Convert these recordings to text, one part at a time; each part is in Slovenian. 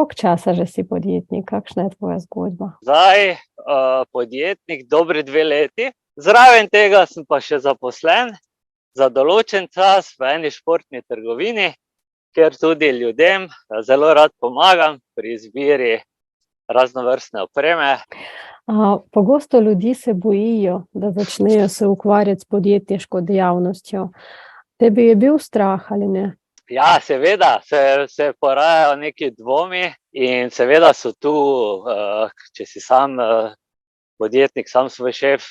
Koliko časa že si podjetnik? Kakšna je tvoja zgodba? Zdaj podjetnik dobri 2 leti. Zraven tega sem pa še zaposlen za določen čas v eni športni trgovini, kjer tudi ljudem zelo rad pomagam pri izbiri raznovrstne opreme. Pogosto ljudi se bojijo, da začnejo se ukvarjati s podjetniško dejavnostjo. Tebi je bil strah ali ne? Ja, seveda, se porajajo neki dvomi in seveda so tu, če si sam podjetnik, sam svoj šef,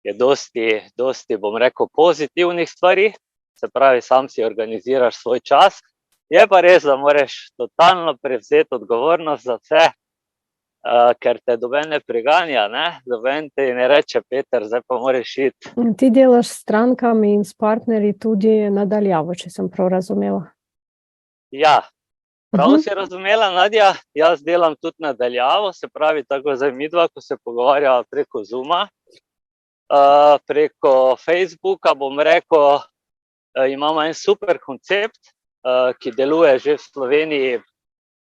je dosti, bom rekel, pozitivnih stvari, se pravi, sam si organiziraš svoj čas. Je pa res, da moraš totalno prevzeti odgovornost za vse, ker te noben ne priganja, ne? Noben ti ne reče, Peter, zdaj pa moraš iti. Ti delaš s strankami in s partnerji tudi nadaljavo, če sem prav razumela. Ja, prav si razumela, Nadja, jaz delam tudi nadaljavo, se pravi, tako zdaj midva, ko se pogovarjava preko Zooma, preko Facebooka, bom rekel, imamo en super koncept, ki deluje že v Sloveniji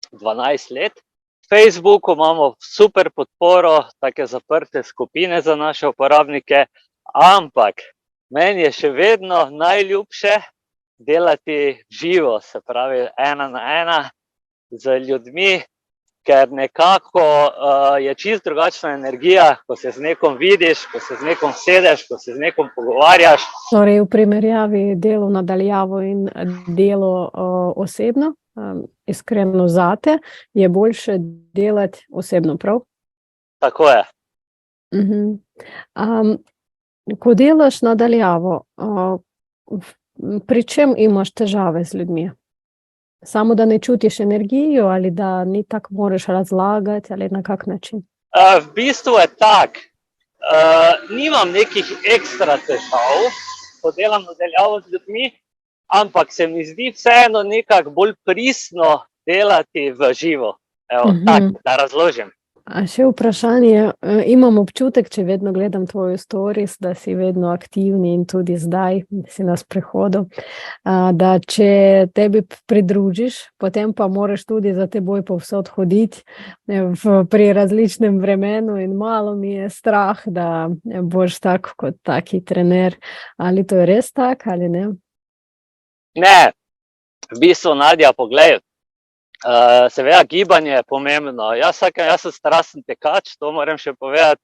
12 let. V Facebooku imamo super podporo, take zaprte skupine za naše uporabnike, ampak meni je še vedno najljubše delati živo, se pravi 1 na 1 z ljudmi, ker nekako je čisto drugačna energija, ko se z nekom vidiš, ko se z nekom sedeš, ko se z nekom pogovarjaš. Torej, v primerjavi delo nadaljavo in delo osebno, iskreno zate, je boljše delati osebno, prav? Tako je. Ko delaš nadaljavo, pri čem imaš težave z ljudmi? Samo da ne čutiš energijo ali da ni tako moraš razlagati ali na kak način? V bistvu je tak, nimam nekih ekstra težav, ko delam nadaljavo z ljudmi, ampak se mi zdi vseeno nekako bolj pristno delati v živo. Evo, tako, da razložim. Še vprašanje, imam občutek, če vedno gledam tvojo stories, da si vedno aktivni in tudi zdaj si na sprehodu, da če tebi pridružiš, potem pa moraš tudi za teboj povsod hoditi pri različnem vremenu in malo mi je strah, da boš tak kot taki trener. Ali to je res tak ali ne? Ne, v bistvu, Nadja, poglej, seveda gibanje je pomembno. Jaz sem strasten tekač, to moram še povedati,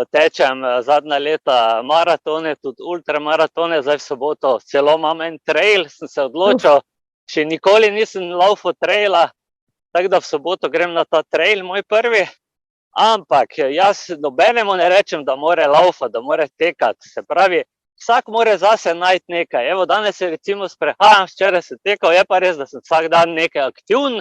tečem zadnja leta maratone, tudi ultramaratone, zdaj v soboto celo imam en trail, sem se odločil, še nikoli nisem laufal traila, tako da v soboto grem na ta trail, moj prvi, ampak jaz nobenemu ne rečem, da mora laufati, da mora tekati, se pravi, vsak mora zase najti nekaj. Evo, danes se recimo sprehajam, včeraj sem tekal, je pa res, da sem vsak dan nekaj aktivn.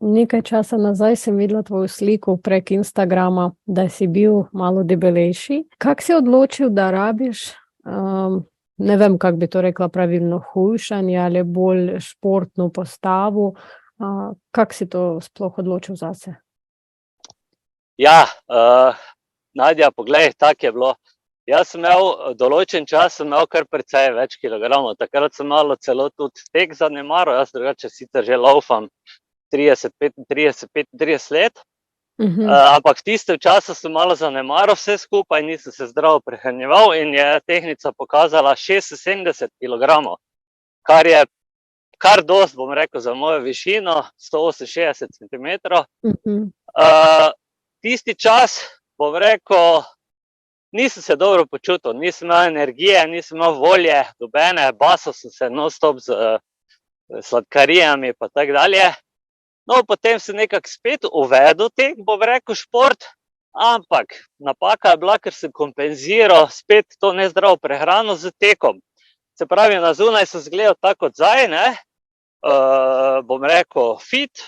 Nekaj časa nazaj sem videla tvojo sliko prek Instagrama, da si bil malo debelejši. Kak si odločil, da rabiš, ne vem, kak bi to rekla pravilno, hujšanje ali bolj športno postavo? Kak si to sploh odločil zase? Ja, Nadja, poglej, tako je bilo. Jaz sem imel določen čas, kar precej več kilogramov, takrat sem malo celo tudi tek zanemaral, jaz drugače sicer že laufam 30, 35, 35 let, ampak v tistem času sem malo zanemaral vse skupaj, nisem se zdravo prehranjeval in je tehnica pokazala 76 kilogramov, kar je kar dosti, bom rekel, za mojo višino, 168 centimetrov. Tisti čas, bom rekel, nisem se dobro počutil, nisem imel energije, nisem imel volje, dobene, basal sem se non-stop z sladkarijami pa tako dalje. No, potem sem nekako spet uvedel tek, bom rekel, šport, ampak napaka je bila, ker sem kompenziral spet to nezdravo prehrano z tekom. Se pravi, na zunaj sem izgledal tako kot zdaj, ne, bom rekel, fit,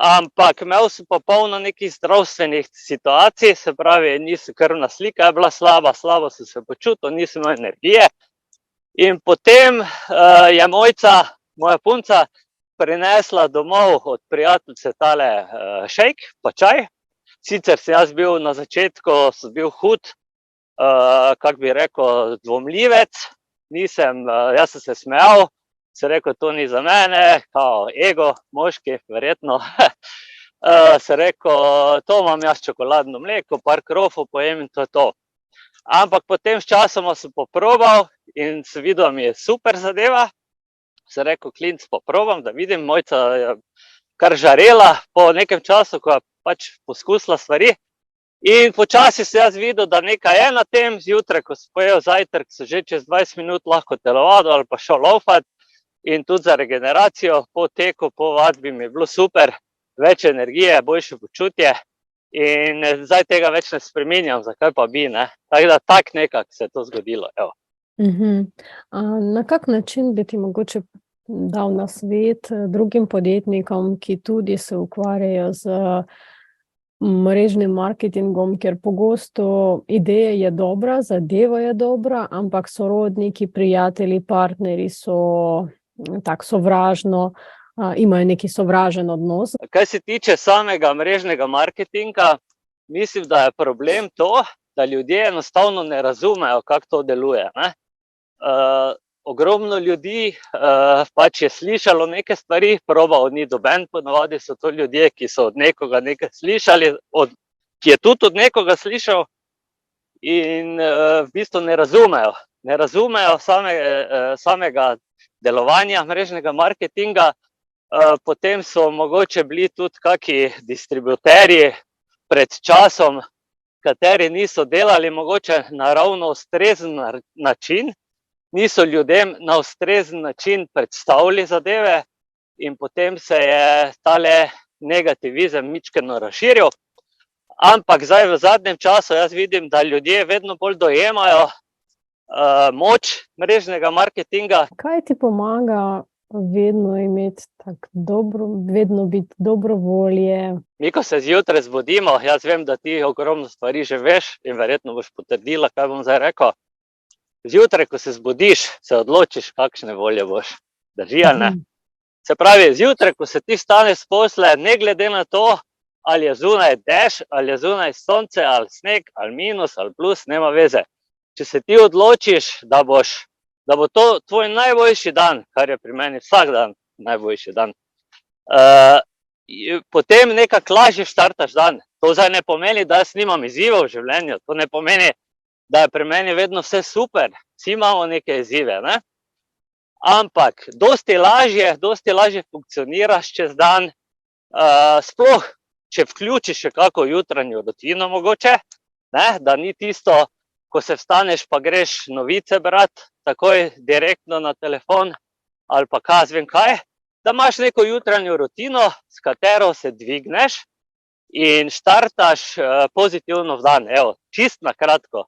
ampak imel sem pa polno nekih zdravstvenih situacij, se pravi, krvna slika je bila slaba, slabo sem se počutil, nisem imel energije. In potem je Mojca, moja punca, prinesla domov od prijateljice tale šejk pa čaj. Sicer sem jaz bil na začetku, sem bil hud, kako bi rekel, dvomljivec, jaz sem se smejal, Se rekel, to ni za mene, kao ego, moški, verjetno. Se rekel, to imam jaz čokoladno mleko, par krofov pojem in to je to. Ampak potem s časoma sem poprobal in se videl, da mi je super zadeva. Se rekel, klinc poprobam, da vidim, Mojca je kar žarela po nekem času, ko je pač poskusila stvari. In počasi se jaz videl, da nekaj je na tem, zjutraj, ko sem pojel zajtrk, se že čez 20 minut lahko telovadil ali pa šel laufat. In tudi za regeneracijo po teku, po vadbi mi je bilo super, več energije, boljše počutje in zdaj tega več ne spreminjam, zakaj pa bi, ne. Tako da tak nekako se je to zgodilo, evo. Na kak način bi ti mogoče dal nasvet drugim podjetnikom, ki tudi se ukvarjajo z mrežnim marketingom, ker pogosto ideja je dobra, zadeva je dobra, ampak sorodniki, prijatelji, partnerji so tako sovražno, imajo neki sovražen odnos. Kaj se tiče samega mrežnega marketinga, mislim, da je problem to, da ljudje enostavno ne razumejo, kako to deluje, ne. Ogromno ljudi pač je slišalo neke stvari, probal ni noben, ponavadi so to ljudje, ki so od nekoga nekaj slišali, ki je tudi od nekoga slišal in v bistvu ne razumejo samega delovanja mrežnega marketinga. Potem so mogoče bili tudi kaki distributerji pred časom, kateri niso delali mogoče na ravno ustrezen način, niso ljudem na ustrezen način predstavili zadeve in potem se je tale negativizem mičkeno razširil. Ampak zdaj v zadnjem času jaz vidim, da ljudje vedno bolj dojemajo moč mrežnega marketinga. Kaj ti pomaga vedno imeti vedno biti dobrovolje? Mi, ko se zjutraj zbudimo, jaz vem, da ti ogromno stvari že veš in verjetno boš potrdila, kaj bom zdaj rekel. Zjutraj, ko se zbudiš, se odločiš, kakšne volje boš. Drži ali ne? Se pravi, zjutraj, ko se ti vstaneš s posle, ne glede na to, ali je zunaj dež, ali je zunaj sonce, ali sneg, ali minus, ali plus, nema veze. Če se ti odločiš, da bo to tvoj najboljši dan, kar je pri meni vsak dan najboljši dan, potem nekako lažje štartaš dan. To zdaj ne pomeni, da jaz nimam izzivov v življenju, to ne pomeni, da je pri meni vedno vse super, vsi imamo neke izzive, ne? Ampak dosti lažje funkcioniraš čez dan, sploh, če vključiš še kako jutranjo rutino mogoče, ne? Da ni tisto, ko se vstaneš pa greš novice brati, takoj direktno na telefon ali pa vem kaj, da imaš neko jutranjo rutino, s katero se dvigneš in štartaš pozitivno v dan, evo, čist na kratko.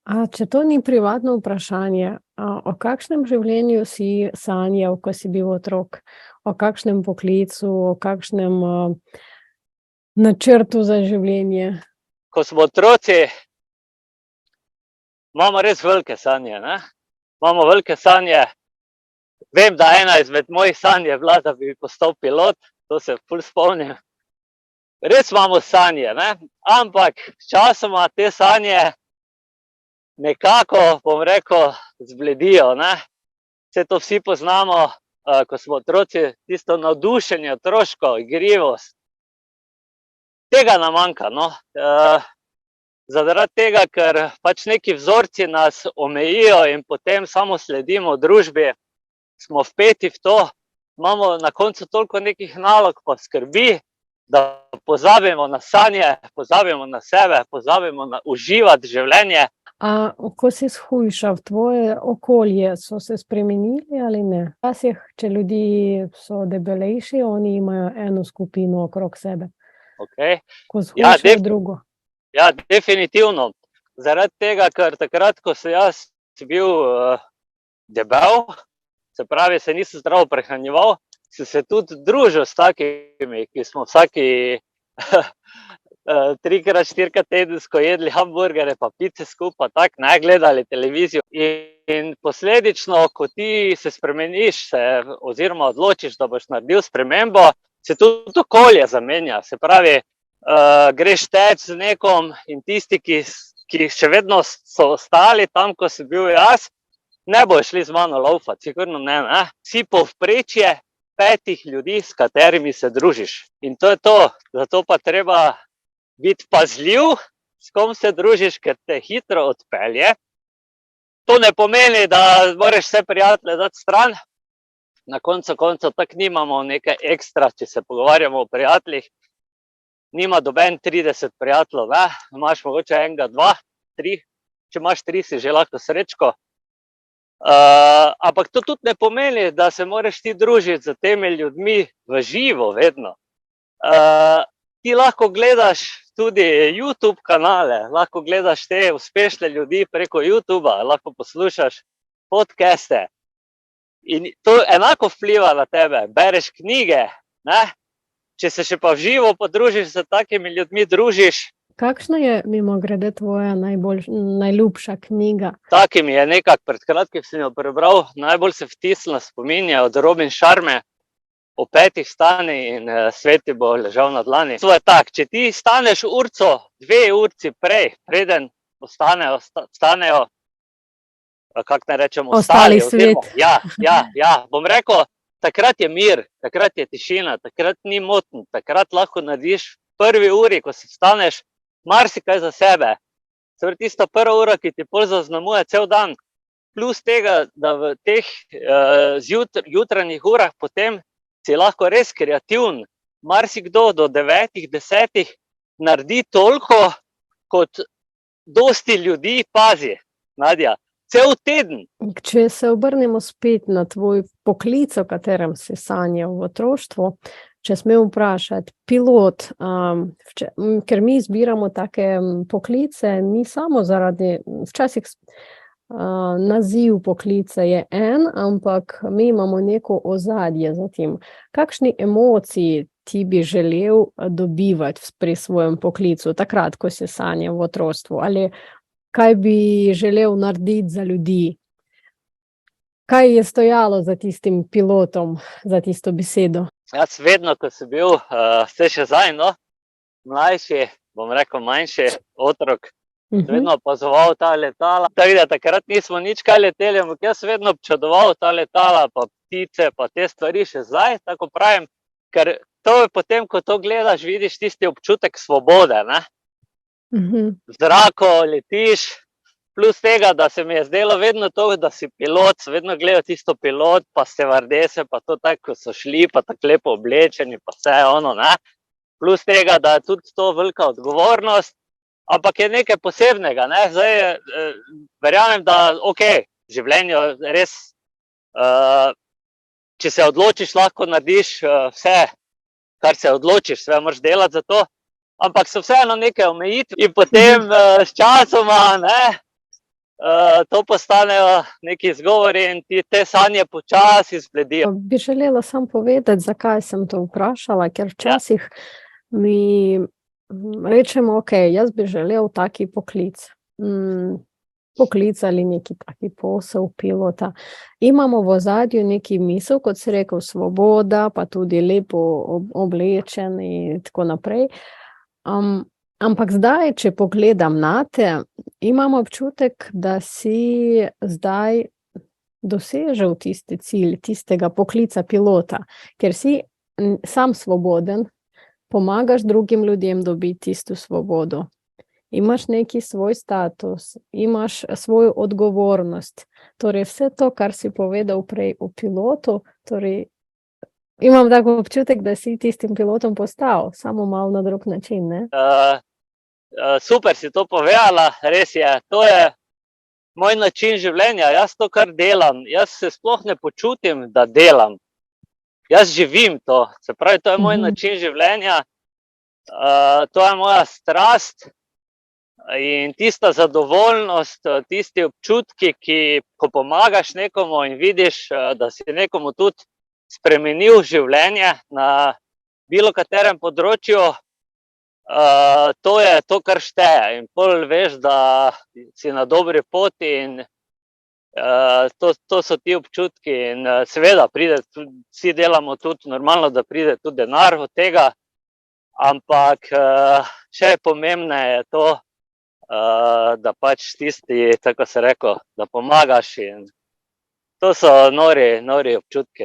A če to ni privatno vprašanje, o kakšnem življenju si sanjal, ko si bil otrok? O kakšnem poklicu, o kakšnem načrtu za življenje? Ko smo otroci, imamo res velike sanje, ne? Imamo velike sanje. Vem, da ena izmed mojih sanj je bila, da bi postal pilot, to se ful spomnim. Res imamo sanje, ne? Ampak sčasoma te sanje nekako, bom rekel, zbledijo, ne? Vse to vsi poznamo, ko smo otroci, tisto navdušenje, otroško, igrivost. Tega nam manjka, no. Zaradi tega, ker pač neki vzorci nas omejijo in potem samo sledimo družbi, smo vpeti v to, imamo na koncu toliko nekih nalog pa skrbi, da pozabimo na sanje, pozabimo na sebe, pozabimo na uživati življenje. A ko si shujšal, tvoje okolje so se spremenili ali ne? Včasih, če ljudi so debelejši, oni imajo eno skupino okrog sebe. Ko shujšajo drugo. Ja, definitivno. Zaradi tega, ker takrat, ko sem jaz bil debel, se pravi, se nisem zdravo prehranjeval, sem se tudi družil s takimi, ki smo vsaki 3-krat, 4-krat tedensko jedli hamburgere pa pice skupaj, tako, ne, gledali televizijo. In posledično, ko ti se spremeniš, oziroma odločiš, da boš naredil spremembo, se tudi okolje zamenja. Se pravi, greš teč z nekom in tisti, ki še vedno so ostali tam, ko sem bil jaz, ne bojo šli z mano laufati, sigurno ne. Si povprečje 5 ljudi, s katerimi se družiš. In to je to, zato pa treba biti pazljiv, s kom se družiš, ker te hitro odpelje. To ne pomeni, da moraš vse prijatelje dati stran. Na koncu koncev tako nimamo nekaj ekstra, če se pogovarjamo o prijateljih. Nima doben 30 prijateljev, imaš mogoče enega, 2, 3. Če imaš 3, si že lahko srečko. Ampak to tudi ne pomeni, da se moraš ti družiti z temi ljudmi v živo vedno. Ti lahko gledaš tudi YouTube kanale, lahko gledaš te uspešne ljudi preko YouTubea, lahko poslušaš podcaste. In to enako vpliva na tebe, bereš knjige, ne? Če se še pa v živo podružiš z takimi ljudmi, družiš. Kakšna je, mimogrede, tvoja najljubša knjiga? Takimi je nekako, pred kratkim sem jo prebral, najbolj se vtisnila spomin je od Robin Sharme, o 5 stanji in svet ti bo ležal na dlani. To je tak, če ti staneš urco, 2 urci prej, preden ostanejo, kako ne rečemo, ostali svet. Ja, bom rekel, takrat je mir, takrat je tišina, takrat ni moten, takrat lahko narediš v prvi uri, ko si vstaneš, marsikaj za sebe. Torej tista prva ura, ki ti pol zaznamuje cel dan, plus tega, da v teh jutranjih urah potem si lahko res kreativen. Marsikdo do 9, 10 naredi toliko, kot dosti ljudi pazi, Nadja. Cel teden. Če se obrnemo spet na tvoj poklic, o katerem si sanjal v otroštvu, če smem vprašati, pilot, ker mi izbiramo take poklice, ni samo zaradi, včasih naziv poklica je ampak mi imamo neko ozadje za tem. Kakšni emociji ti bi želel dobivati pri svojem poklicu, takrat, ko si sanjal v otroštvu, ali kaj bi želel narediti za ljudi? Kaj je stojalo za tistim pilotom, za tisto besedo? Jaz vedno, ko sem bil, vse še zdaj, mlajši, bom rekel manjši otrok, vedno opazoval ta letala. Tako da takrat nismo nič kaj leteli, ampak jaz vedno občudoval ta letala, pa ptice, pa te stvari še zdaj, tako pravim, ker to je potem, ko to gledaš, vidiš tisti občutek svobode, ne? Zrako letiš, plus tega, da se mi je zdelo vedno to, da si pilot, vedno gledal tisto pilot, pa stevardese, pa to tako, ko so šli, pa tako lepo oblečeni, pa vse ono, ne. Plus tega, da je tudi to velika odgovornost, ampak je nekaj posebnega, ne. Zdaj, verjamem, da, življenje res, če se odločiš, lahko narediš vse, kar se odločiš, sve moraš delati za to. Ampak so vseeno neke omejitve in potem s časoma, to postanejo neki izgovori in ti te sanje počasi zbledijo. Bi želela sam povedati, zakaj sem to vprašala, ker včasih mi rečemo, jaz bi želel taki poklic. Poklic ali neki taki posel pilota. Imamo v ozadju neki misel, kot si rekel, svoboda, pa tudi lepo oblečen in tako naprej. Ampak zdaj, če pogledam nate, imam občutek, da si zdaj dosežel tisti cilj, tistega poklica pilota, ker si sam svoboden, pomagaš drugim ljudem dobiti tisto svobodo. Imaš neki svoj status, imaš svojo odgovornost. Torej vse to, kar si povedal prej o pilotu, torej imam tako občutek, da si tistim pilotom postal, samo malo na drug način, ne? Super si to povedala, res je. To je moj način življenja, jaz to kar delam. Jaz se sploh ne počutim, da delam. Jaz živim to, se pravi, to je moj način življenja, to je moja strast in tista zadovoljnost, tisti občutki, ko pomagaš nekomu in vidiš, da si nekomu tudi spremenil življenje na bilo katerem področju, to je to, kar šteje. In pol veš, da si na dobri poti in to so ti občutki. In seveda vsi delamo tudi normalno, da pride tudi denar od tega, ampak še pomembneje je to, da pač tisti, tako se rekel, da pomagaš in To so nori občutki.